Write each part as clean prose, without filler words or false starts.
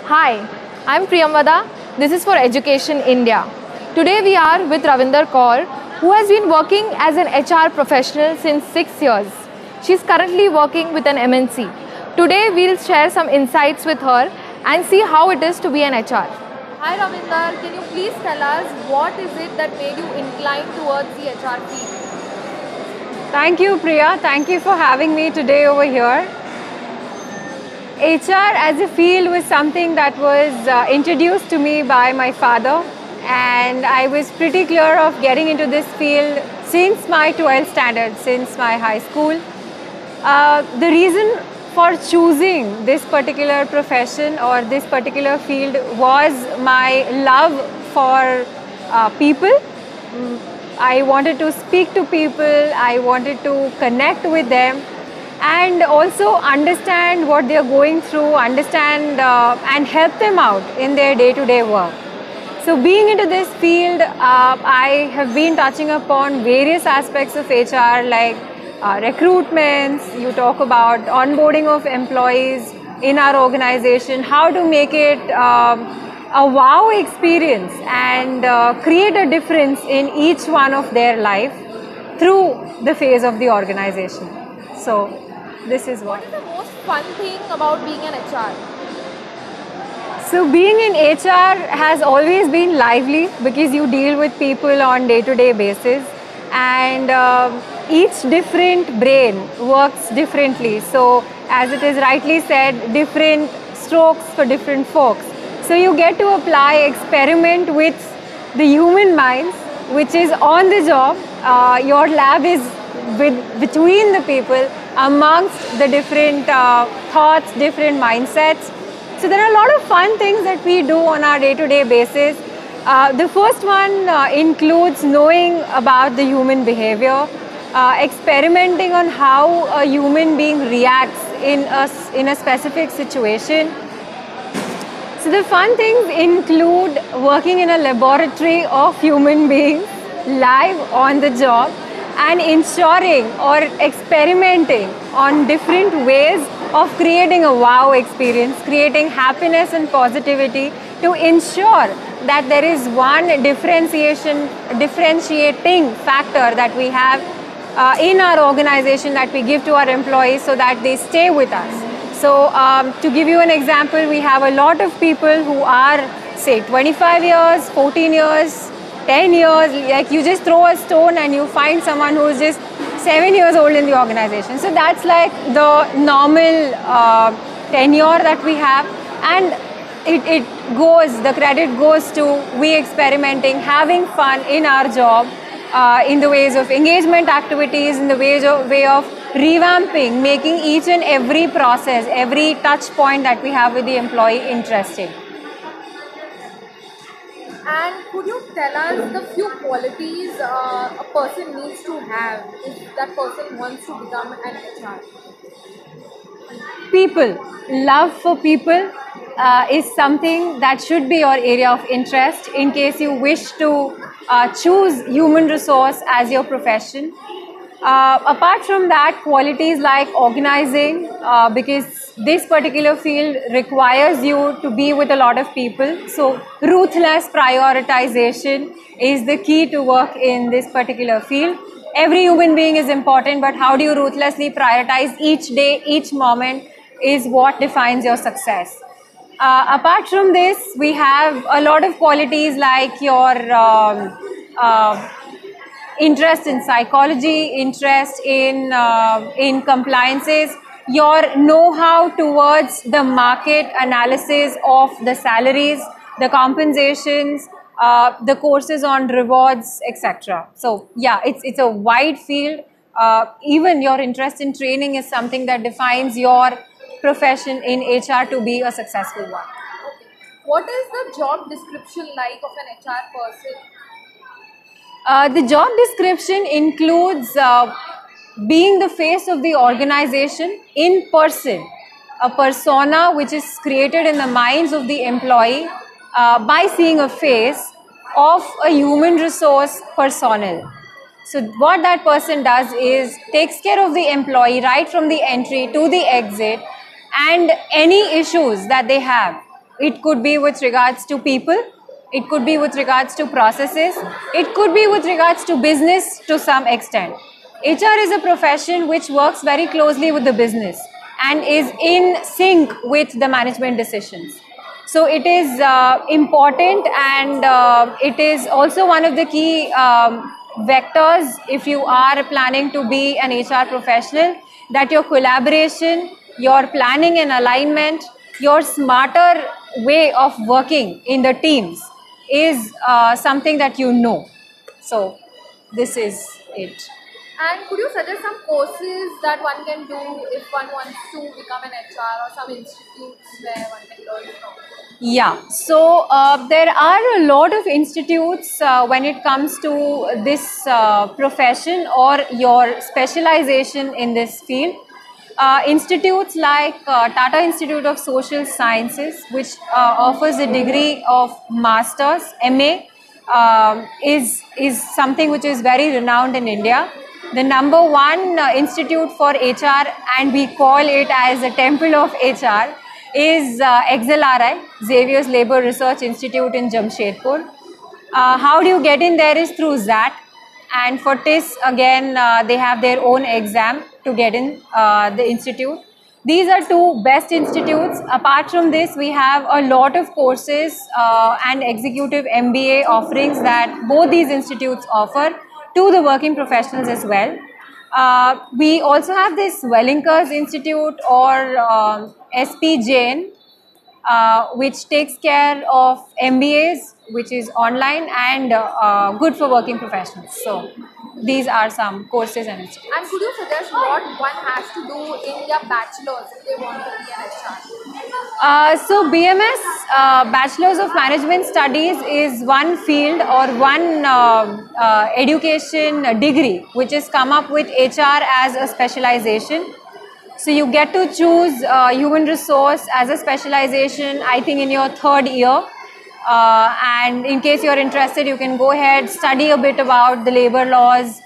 Hi, I'm Priyamvada. This is for Education India. Today we are with Ravinder Kaur, who has been working as an HR professional since 6 years. She's currently working with an MNC. Today we'll share some insights with her and see how it is to be an HR. Hi Ravinder, can you please tell us what is it that made you inclined towards the HR field? Thank you, Priya. Thank you for having me today over here. HR as a field was something that was introduced to me by my father, and I was pretty clear of getting into this field since my 12th standard, since my high school. The reason for choosing this particular profession or this particular field was my love for people. I wanted to speak to people, I wanted to connect with them, and also understand what they are going through, understand and help them out in their day-to-day work. So being into this field, I have been touching upon various aspects of HR like recruitments, you talk about onboarding of employees in our organization, how to make it a wow experience and create a difference in each one of their life through the phase of the organization. So this is What is the most fun thing about being an HR? So being in HR has always been lively because you deal with people on day-to-day basis, and each different brain works differently. So as it is rightly said, different strokes for different folks. So you get to apply, experiment with the human minds, which is on the job. Your lab is between the people, amongst the different thoughts, different mindsets. So there are a lot of fun things that we do on our day-to-day basis. The first one includes knowing about the human behavior, experimenting on how a human being reacts in a specific situation. So the fun things include working in a laboratory of human beings live on the job and ensuring or experimenting on different ways of creating a wow experience, creating happiness and positivity to ensure that there is one differentiating factor that we have in our organization that we give to our employees so that they stay with us. So to give you an example, we have a lot of people who are say 25 years, 14 years, 10 years, like you just throw a stone and you find someone who is just 7 years old in the organization. So that's like the normal tenure that we have, and the credit goes to we experimenting, having fun in our job, in the ways of engagement activities, in the way of revamping, making each and every process, every touch point that we have with the employee interesting. And could you tell us the few qualities a person needs to have if that person wants to become an HR? People, love for people is something that should be your area of interest in case you wish to choose human resource as your profession. Apart from that, qualities like organizing, because this particular field requires you to be with a lot of people. So ruthless prioritization is the key to work in this particular field. Every human being is important, but how do you ruthlessly prioritize each day, each moment is what defines your success. Apart from this, we have a lot of qualities like your interest in psychology, interest in compliances, your know-how towards the market analysis of the salaries, the compensations, the courses on rewards, etc. So yeah, it's a wide field. Even your interest in training is something that defines your profession in HR to be a successful one. What is the job description like of an HR person? The job description includes being the face of the organization in person, a persona which is created in the minds of the employee by seeing a face of a human resource personnel. So what that person does is takes care of the employee right from the entry to the exit, and any issues that they have It could be with regards to people, it could be with regards to processes, it could be with regards to business to some extent. HR is a profession which works very closely with the business and is in sync with the management decisions. So it is important, and it is also one of the key vectors if you are planning to be an HR professional, that your collaboration, your planning and alignment, your smarter way of working in the teams is something that you know. So this is it. And could you suggest some courses that one can do if one wants to become an HR, or some institutes where one can learn from? Yeah, so there are a lot of institutes when it comes to this profession or your specialization in this field. Institutes like Tata Institute of Social Sciences, which offers a degree of Masters, MA, is something which is very renowned in India. The number one institute for HR, and we call it as a temple of HR, is XLRI, Xavier's Labour Research Institute in Jamshedpur. How do you get in there is through XAT, and for TIS again they have their own exam to get in the institute. These are two best institutes. Apart from this, we have a lot of courses and executive MBA offerings that both these institutes offer to the working professionals as well. We also have this Wellinkers Institute, or SP Jain, which takes care of MBAs, which is online and good for working professionals. So these are some courses and institutes. And could you suggest what one has to do in their bachelor's if they want to be an HR? So BMS, Bachelor's of Management Studies, is one field or one education degree which is come up with HR as a specialization. So you get to choose human resource as a specialization, I think, in your third year. And in case you're interested, you can go ahead, study a bit about the labor laws,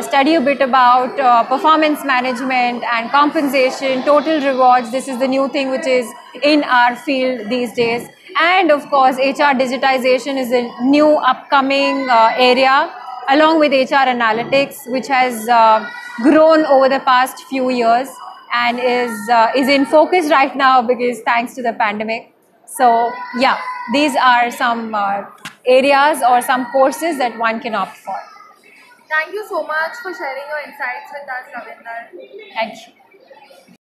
study a bit about performance management and compensation, total rewards. This is the new thing which is in our field these days. And of course, HR digitization is a new upcoming area, along with HR analytics, which has grown over the past few years and is in focus right now because thanks to the pandemic. So yeah, these are some areas or some courses that one can opt for. Thank you so much for sharing your insights with us, Ravinder. Thank you.